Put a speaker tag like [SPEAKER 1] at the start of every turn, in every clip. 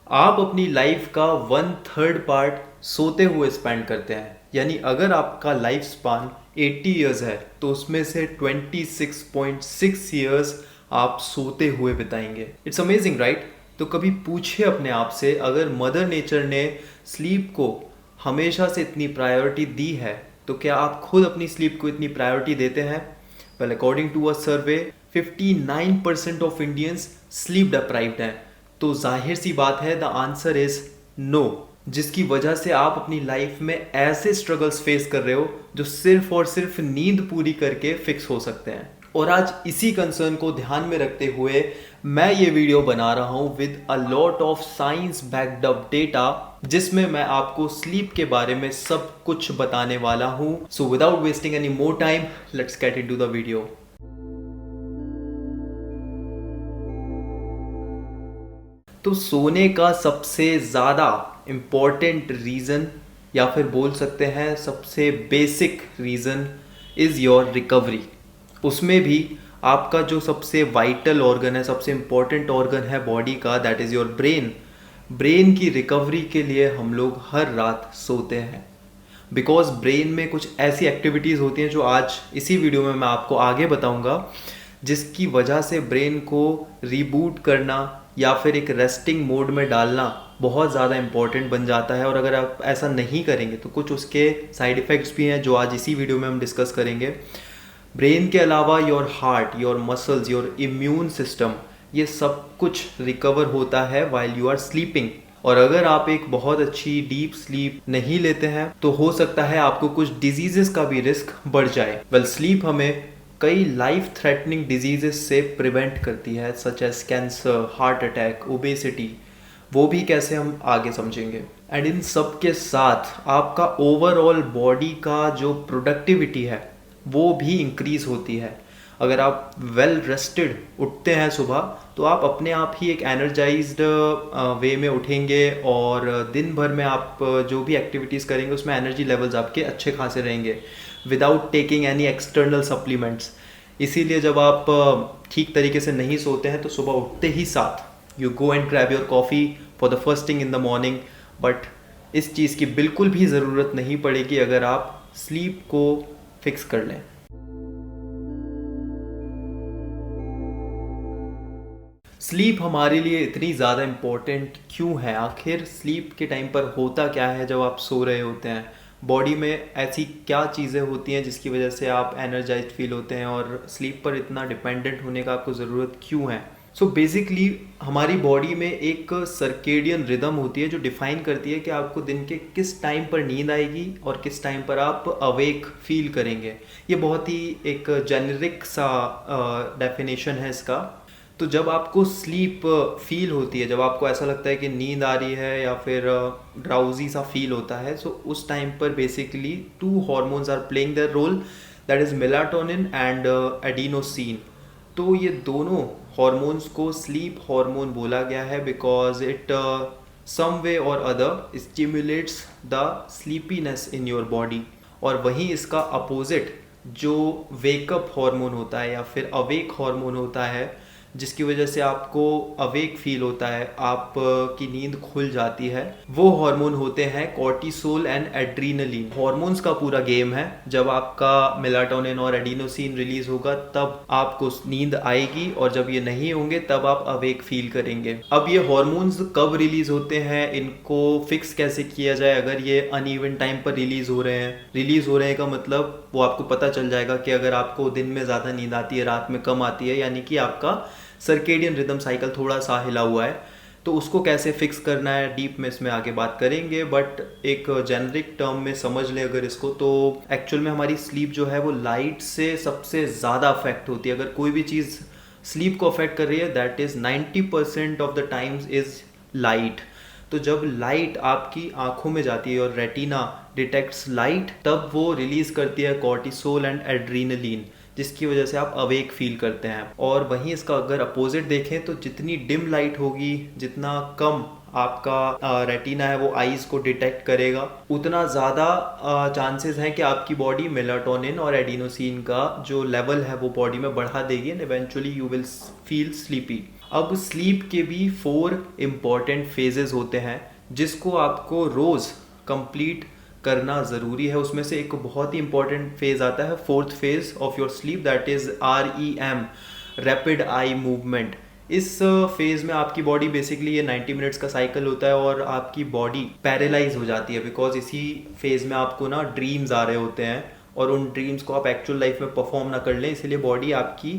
[SPEAKER 1] आप अपनी लाइफ का 1/3 पार्ट सोते हुए स्पेंड करते हैं। यानी अगर आपका लाइफ स्पान 80 ईयर्स है तो उसमें से 26.6 ईयर्स आप सोते हुए बिताएंगे। It's amazing right. तो कभी पूछिए अपने आप से, अगर मदर नेचर ने स्लीप को हमेशा से इतनी प्रायोरिटी दी है तो क्या आप खुद अपनी स्लीप को इतनी प्रायोरिटी देते हैं? Well, according to a survey 59% of Indians sleep deprived हैं। तो जाहिर सी बात है, द आंसर इज नो। जिसकी वजह से आप अपनी लाइफ में ऐसे स्ट्रगल्स फेस कर रहे हो जो सिर्फ और सिर्फ नींद पूरी करके फिक्स हो सकते हैं। और आज इसी कंसर्न को ध्यान में रखते हुए मैं ये वीडियो बना रहा हूँ with a lot of science backed up data, जिसमें मैं आपको स्लीप के बारे में सब कुछ बताने वाला हूँ। So without wasting any more time, let's get into the video. तो सोने का सबसे ज़्यादा इम्पॉर्टेंट रीज़न, या फिर बोल सकते हैं सबसे basic reason, is your recovery. उसमें भी आपका जो सबसे वाइटल ऑर्गन है, सबसे इम्पॉर्टेंट ऑर्गन है बॉडी का, that is your brain. Brain की रिकवरी के लिए हम लोग हर रात सोते हैं, बिकॉज ब्रेन में कुछ ऐसी एक्टिविटीज़ होती हैं जो आज इसी वीडियो में मैं आपको आगे बताऊंगा, जिसकी वजह से ब्रेन को रीबूट करना या फिर एक रेस्टिंग मोड में डालना बहुत ज़्यादा इम्पॉर्टेंट बन जाता है। और अगर आप ऐसा नहीं करेंगे तो कुछ उसके साइड इफ़ेक्ट्स भी हैं जो आज इसी वीडियो में हम डिस्कस करेंगे। ब्रेन के अलावा your heart, your muscles, your immune system, ये सब कुछ रिकवर होता है वाइल यू आर स्लीपिंग। और अगर आप एक बहुत अच्छी डीप स्लीप नहीं लेते हैं तो हो सकता है आपको कुछ डिजीजेस का भी रिस्क बढ़ जाए। वेल, स्लीप हमें कई लाइफ थ्रेटनिंग डिजीजेस से प्रिवेंट करती है, such as cancer, heart attack, obesity. वो भी कैसे हम आगे समझेंगे। एंड इन सब के साथ आपका ओवरऑल बॉडी का जो प्रोडक्टिविटी है वो भी इंक्रीज होती है। अगर आप वेल रेस्टेड उठते हैं सुबह तो आप अपने आप ही एक एनर्जाइज्ड वे में उठेंगे और दिन भर में आप जो भी एक्टिविटीज़ करेंगे उसमें एनर्जी लेवल्स आपके अच्छे खासे रहेंगे without taking any external supplements. इसीलिए जब आप ठीक तरीके से नहीं सोते हैं तो सुबह उठते ही साथ you go and grab your coffee for the first thing in the morning. But इस चीज़ की बिल्कुल भी ज़रूरत नहीं पड़ेगी अगर आप स्लीप को फिक्स कर लें। स्लीप हमारे लिए इतनी ज़्यादा इम्पोर्टेंट क्यों है? आखिर स्लीप के टाइम पर होता क्या है जब आप सो रहे होते हैं? बॉडी में ऐसी क्या चीज़ें होती हैं जिसकी वजह से आप एनर्जाइज्ड फील होते हैं, और स्लीप पर इतना डिपेंडेंट होने का आपको ज़रूरत क्यों है? सो बेसिकली हमारी बॉडी में एक सर्केडियन रिदम होती है जो डिफाइन करती है कि आपको दिन के किस टाइम पर नींद आएगी और किस टाइम पर आप अवेक फील करेंगे। ये बहुत ही एक जेनरिक सा डेफिनेशन है इसका। तो जब आपको स्लीप फील होती है, जब आपको ऐसा लगता है कि नींद आ रही है या फिर ड्राउजी सा फील होता है, सो उस टाइम पर basically two hormones are playing their role, that is melatonin and adenosine. तो ये दोनों हॉर्मोन्स को स्लीप हार्मोन बोला गया है बिकॉज इट सम वे और other stimulates the sleepiness in your body. और वहीं इसका अपोजिट जो वेकअप हार्मोन होता है या फिर अवेक हार्मोन होता है, जिसकी वजह से आपको अवेक फील होता है, आप की नींद खुल जाती है, वो हार्मोन होते हैं कॉर्टिसोल एंड एड्रीनलिन। हार्मोन्स का पूरा गेम है। जब आपका मेलाटोनिन और एडिनोसिन रिलीज होगा तब आपको नींद आएगी, और जब ये नहीं होंगे तब आप अवेक फील करेंगे। अब ये हार्मोन्स कब रिलीज होते हैं, इनको फिक्स कैसे किया जाए? अगर ये अनइवन टाइम पर रिलीज हो रहे हैं, रिलीज हो रहे हैं का मतलब वो आपको पता चल जाएगा कि अगर आपको दिन में ज़्यादा नींद आती है, रात में कम आती है, यानी कि आपका सर्केडियन रिदम साइकिल थोड़ा सा हिला हुआ है। तो उसको कैसे फिक्स करना है डीप में इसमें आगे बात करेंगे, बट एक जेनरिक टर्म में समझ लें अगर इसको, तो एक्चुअल में हमारी स्लीप जो है वो लाइट से सबसे ज़्यादा अफेक्ट होती है। अगर कोई भी चीज़ स्लीप को अफेक्ट कर रही है, that is 90% of the times is light. तो जब लाइट आपकी आंखों में जाती है और रेटिना डिटेक्ट्स लाइट, तब वो रिलीज करती है कॉर्टिसोल एंड एड्रीनलिन, जिसकी वजह से आप अवेक फील करते हैं। और वहीं इसका अगर अपोजिट देखें तो जितनी डिम लाइट होगी, जितना कम आपका रेटिना है वो आईज को डिटेक्ट करेगा, उतना ज़्यादा चांसेस हैं कि आपकी बॉडी मेलाटोनिन और एडिनोसिन का जो लेवल है वो बॉडी में बढ़ा देगी and eventually you will feel sleepy. अब स्लीप के भी 4 इम्पॉर्टेंट फेजेस होते हैं जिसको आपको रोज़ कंप्लीट करना ज़रूरी है। उसमें से एक बहुत ही इंपॉर्टेंट फेज़ आता है, fourth phase of your sleep, that is REM, rapid eye movement. इस फेज में आपकी बॉडी बेसिकली, ये 90 मिनट्स का साइकिल होता है और आपकी बॉडी पैरालाइज हो जाती है, बिकॉज इसी फेज में आपको ना ड्रीम्स आ रहे होते हैं और उन ड्रीम्स को आप एक्चुअल लाइफ में परफॉर्म ना कर लें, इसीलिए बॉडी आपकी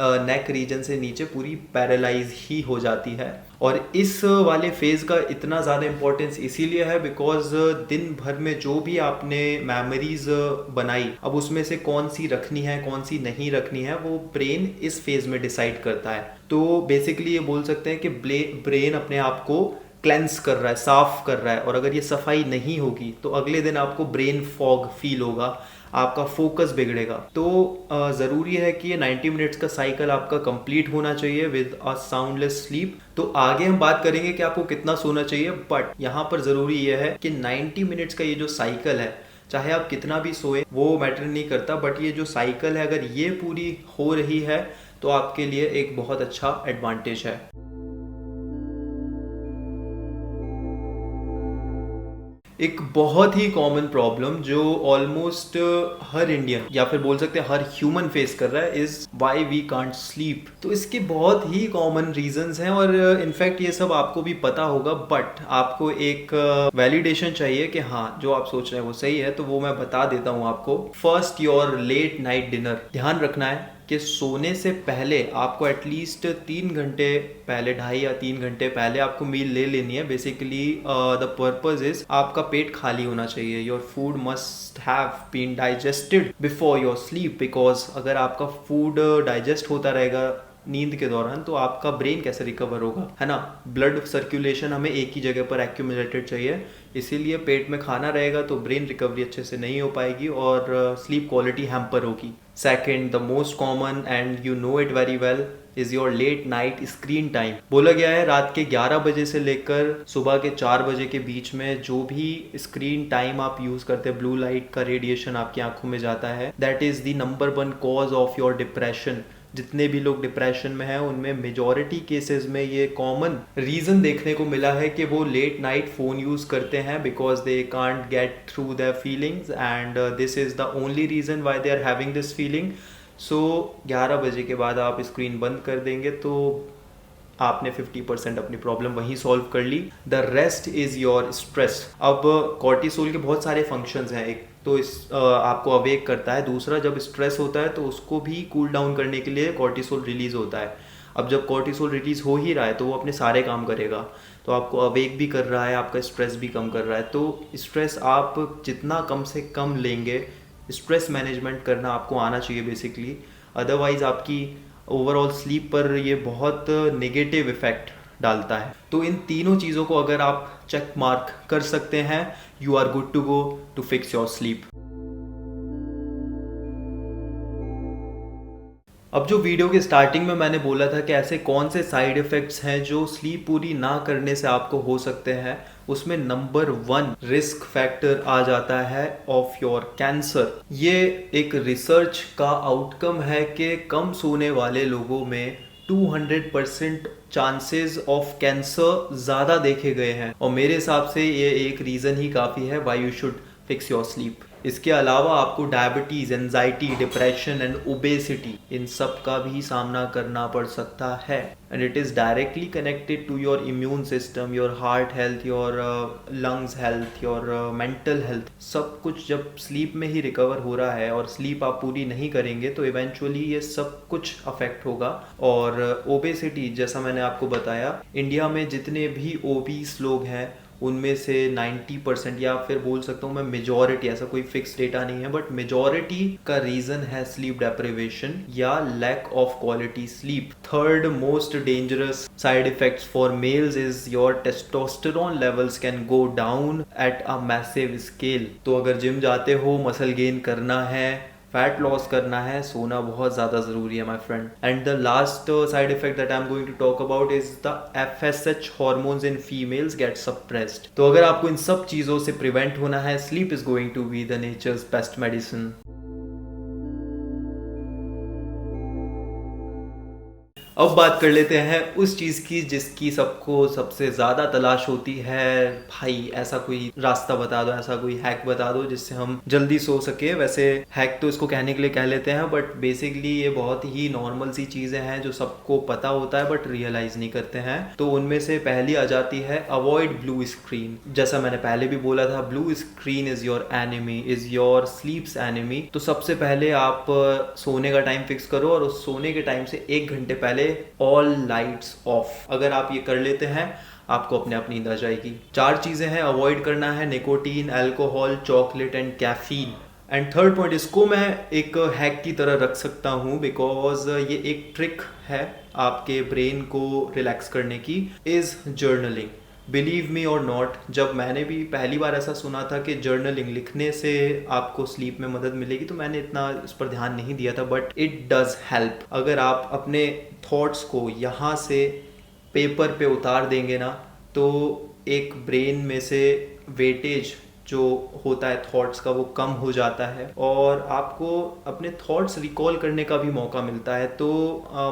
[SPEAKER 1] नेक रीजन से नीचे पूरी पैरालाइज ही हो जाती है। और इस वाले फेज़ का इतना ज़्यादा इम्पोर्टेंस इसीलिए है बिकॉज दिन भर में जो भी आपने मेमोरीज बनाई, अब उसमें से कौन सी रखनी है कौन सी नहीं रखनी है वो ब्रेन इस फेज़ में डिसाइड करता है। तो बेसिकली ये बोल सकते हैं कि ब्रेन अपने आप को क्लेंस कर रहा है, साफ कर रहा है, और अगर ये सफाई नहीं होगी तो अगले दिन आपको ब्रेन फॉग फील होगा, आपका फोकस बिगड़ेगा। तो ज़रूरी है कि ये 90 मिनट्स का साइकिल आपका कंप्लीट होना चाहिए विद अ साउंडलेस स्लीप। तो आगे हम बात करेंगे कि आपको कितना सोना चाहिए, बट यहाँ पर ज़रूरी ये है कि 90 मिनट्स का ये जो साइकिल है, चाहे आप कितना भी सोए वो मैटर नहीं करता, बट ये जो साइकिल है अगर ये पूरी हो रही है तो आपके लिए एक बहुत अच्छा एडवांटेज है। एक बहुत ही कॉमन प्रॉब्लम जो ऑलमोस्ट हर इंडियन या फिर बोल सकते हैं हर ह्यूमन फेस कर रहा है, is why we can't sleep. तो इसके बहुत ही कॉमन रीजंस हैं और इनफैक्ट ये सब आपको भी पता होगा, बट आपको एक वैलिडेशन चाहिए कि हाँ जो आप सोच रहे हैं वो सही है, तो वो मैं बता देता हूँ आपको। First, your late night dinner. ध्यान रखना है कि सोने से पहले आपको एटलीस्ट 3 घंटे पहले, 2.5 या 3 घंटे पहले आपको मील ले लेनी है। बेसिकली द पर्पज इज आपका पेट खाली होना चाहिए। Your food must have been digested before your sleep, because अगर आपका फूड डाइजेस्ट होता रहेगा नींद के दौरान तो आपका ब्रेन कैसे रिकवर होगा, है ना। ब्लड सर्कुलेशन हमें एक ही जगह पर एक्यूमुलेटेड चाहिए, इसीलिए पेट में खाना रहेगा तो ब्रेन रिकवरी अच्छे से नहीं हो पाएगी और स्लीप क्वालिटी हैम्पर होगी। Second, the most common and you know it very well is your late night screen time. बोला गया है रात के 11 बजे से लेकर सुबह के 4 बजे के बीच में जो भी स्क्रीन टाइम आप यूज करते हैं, ब्लू लाइट का रेडिएशन आपकी आंखों में जाता है, that is the number 1 cause of your depression. जितने भी लोग डिप्रेशन में हैं उनमें मेजॉरिटी केसेस में ये कॉमन रीजन देखने को मिला है कि वो लेट नाइट फोन यूज करते हैं because they can't get through their feelings and this is the only reason why they are having this feeling. So 11 बजे के बाद आप स्क्रीन बंद कर देंगे तो आपने 50% अपनी प्रॉब्लम वहीं सॉल्व कर ली। The rest is your stress. अब कॉर्टिसोल के बहुत सारे फंक्शंस हैं, एक तो इस आपको अवेक करता है, दूसरा जब स्ट्रेस होता है तो उसको भी कूल डाउन करने के लिए कॉर्टिसोल रिलीज होता है। अब जब कॉर्टिसोल रिलीज हो ही रहा है तो वो अपने सारे काम करेगा, तो आपको अवेक भी कर रहा है, आपका स्ट्रेस भी कम कर रहा है। तो स्ट्रेस आप जितना कम से कम लेंगे, स्ट्रेस मैनेजमेंट करना आपको आना चाहिए बेसिकली, अदरवाइज आपकी ओवरऑल स्लीप पर ये बहुत नेगेटिव इफेक्ट डालता है। तो इन तीनों चीज़ों को अगर आप चेक मार्क कर सकते हैं, you are good to go to fix your sleep. अब जो वीडियो के स्टार्टिंग में मैंने बोला था कि ऐसे कौन से साइड इफ़ेक्ट्स हैं जो स्लीप पूरी ना करने से आपको हो सकते हैं, उसमें नंबर 1 रिस्क फैक्टर आ जाता है ऑफ योर कैंसर। ये एक रिसर्च का आउटकम है कि कम सोने वाले लोगों में 200% चांसेस ऑफ कैंसर ज़्यादा देखे गए हैं, और मेरे हिसाब से ये एक रीज़न ही काफ़ी है why you should fix your sleep. इसके अलावा आपको diabetes, anxiety, depression and obesity, इन सब का भी सामना करना पड़ सकता है, and it is directly connected to your immune system, your heart health, your lungs health, your mental health. सब कुछ जब स्लीप में ही रिकवर हो रहा है और स्लीप आप पूरी नहीं करेंगे तो इवेंचुअली ये सब कुछ अफेक्ट होगा। और ओबेसिटी, जैसा मैंने आपको बताया, इंडिया में जितने भी ओबीस लोग हैं उनमें से 90% या फिर बोल सकता हूँ मैं मेजॉरिटी, ऐसा कोई फिक्स डेटा नहीं है बट मेजॉरिटी का रीजन है स्लीप डेप्रिवेशन या lack of quality sleep. Third most dangerous side effects for males is your testosterone levels can go down at a massive scale. तो अगर जिम जाते हो, मसल गेन करना है, फैट लॉस करना है, सोना बहुत ज़्यादा ज़रूरी है my friend. And the last side effect that I am going to talk about is the FSH hormones in females get suppressed. तो अगर आपको इन सब चीज़ों से प्रिवेंट होना है, sleep is going to be the nature's best medicine. अब बात कर लेते हैं उस चीज़ की जिसकी सबको सबसे ज़्यादा तलाश होती है। भाई ऐसा कोई रास्ता बता दो, ऐसा कोई हैक बता दो जिससे हम जल्दी सो सके। वैसे हैक तो इसको कहने के लिए कह लेते हैं, बट बेसिकली ये बहुत ही नॉर्मल सी चीज़ें हैं जो सबको पता होता है बट रियलाइज नहीं करते हैं। तो उनमें से पहली आ जाती है अवॉइड ब्लू स्क्रीन। जैसा मैंने पहले भी बोला था, blue screen is your enemy, is your स्लीप्स enemy. तो सबसे पहले आप सोने का टाइम फिक्स करो और उस सोने के टाइम से 1 घंटे पहले ऑल लाइट्स ऑफ। अगर आप ये कर लेते हैं आपको अपने आप नींद आ जाएगी। 4 चीज़ें हैं अवॉइड करना है, nicotine, alcohol, chocolate and caffeine. And third point, इसको मैं एक हैक की तरह रख सकता हूँ बिकॉज ये एक ट्रिक है आपके ब्रेन को रिलैक्स करने की, इज़ जर्नलिंग। बिलीव मी और नॉट, जब मैंने भी पहली बार ऐसा सुना था कि जर्नलिंग लिखने से आपको स्लीप में मदद मिलेगी, तो मैंने इतना इस पर ध्यान नहीं दिया था, बट इट डज हेल्प। अगर आप अपने थॉट्स को यहाँ से पेपर पे उतार देंगे ना, तो एक ब्रेन में से वेटेज जो होता है थॉट्स का वो कम हो जाता है और आपको अपने थॉट्स रिकॉल करने का भी मौका मिलता है। तो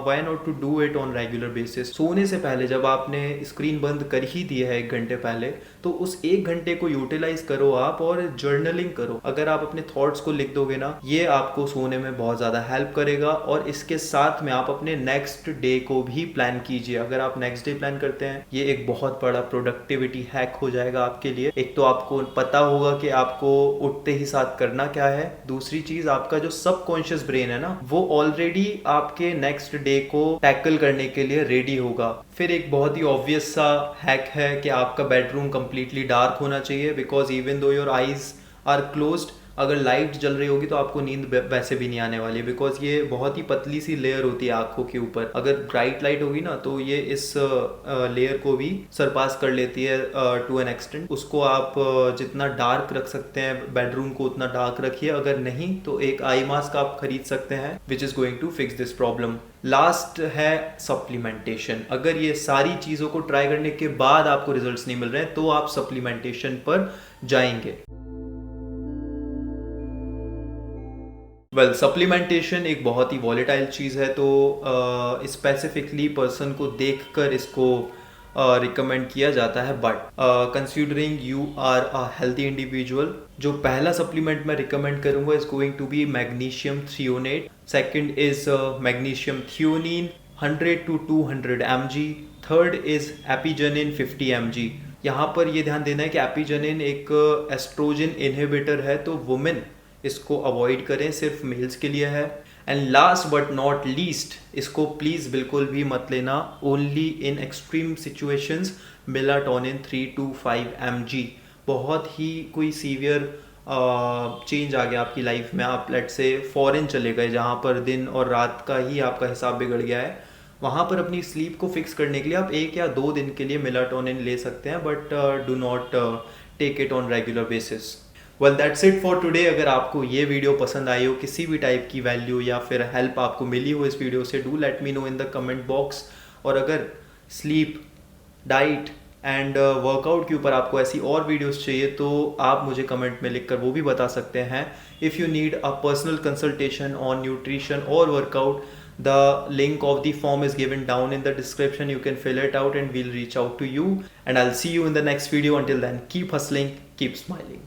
[SPEAKER 1] why not to do it on regular basis. सोने से पहले जब आपने स्क्रीन बंद कर ही दी है 1 घंटे पहले, तो उस 1 घंटे को यूटिलाइज करो आप और जर्नलिंग करो। अगर आप अपने थॉट्स को लिख दोगे ना, ये आपको सोने में बहुत ज़्यादा हेल्प करेगा। और इसके साथ में आप अपने नेक्स्ट डे को भी प्लान कीजिए। अगर आप नेक्स्ट डे प्लान करते हैं, ये एक बहुत बड़ा प्रोडक्टिविटी हैक हो जाएगा आपके लिए। एक तो आपको पता होगा कि आपको उठते ही साथ करना क्या है। दूसरी चीज, आपका जो सबकॉन्शियस ब्रेन है ना, वो ऑलरेडी आपके नेक्स्ट डे को टैकल करने के लिए रेडी होगा। फिर एक बहुत ही ऑब्वियस सा हैक है कि आपका बेडरूम कंप्लीटली डार्क होना चाहिए, because even though your eyes are closed, अगर लाइट जल रही होगी तो आपको नींद वैसे भी नहीं आने वाली है, बिकॉज ये बहुत ही पतली सी लेयर होती है आंखों के ऊपर। अगर ब्राइट लाइट होगी ना तो ये इस लेयर को भी सरपास कर लेती है टू एन एक्सटेंट। उसको आप जितना डार्क रख सकते हैं बेडरूम को उतना डार्क रखिए। अगर नहीं तो एक आई मास्क आप खरीद सकते हैं which is going to fix this problem. Last है सप्लीमेंटेशन। अगर ये सारी चीजों को ट्राई करने के बाद आपको रिजल्ट्स नहीं मिल रहे हैं तो आप सप्लीमेंटेशन पर जाएंगे। वेल, सप्लीमेंटेशन एक बहुत ही वॉलेटाइल चीज़ है, तो स्पेसिफिकली पर्सन को देखकर इसको रिकमेंड किया जाता है। But considering you are a healthy individual, जो पहला सप्लीमेंट मैं रिकमेंड करूंगा is going to be magnesium threonate. Second is magnesium theanine 100 to 200 mg। Third is apigenin 50 mg। यहाँ पर ये ध्यान देना है कि एपिजेनिन एक एस्ट्रोजन इनहिबिटर है, तो वुमेन इसको अवॉइड करें, सिर्फ मेल्स के लिए है। And last but not least, इसको प्लीज़ बिल्कुल भी मत लेना, only in extreme situations, melatonin 3 to 5 mg। बहुत ही कोई सीवियर चेंज आ गया आपकी लाइफ में, आप लेट से फॉरेन चले गए जहाँ पर दिन और रात का ही आपका हिसाब बिगड़ गया है, वहाँ पर अपनी स्लीप को फिक्स करने के लिए आप 1 या 2 दिन के लिए मेलाटोनिन ले सकते हैं, but do not take it on regular basis. Well, that's it for today. अगर आपको ये वीडियो पसंद आई हो, किसी भी टाइप की वैल्यू या फिर हेल्प आपको मिली हो इस वीडियो से, do let me know in the comment box. और अगर स्लीप, डाइट एंड वर्कआउट के ऊपर आपको ऐसी और वीडियोस चाहिए तो आप मुझे कमेंट में लिखकर वो भी बता सकते हैं। If you need a personal consultation on nutrition और workout, the link of the form is given down in the description. You can fill it out and we'll reach out to you, and I'll see you in the next video. Until then, keep hustling, keep smiling.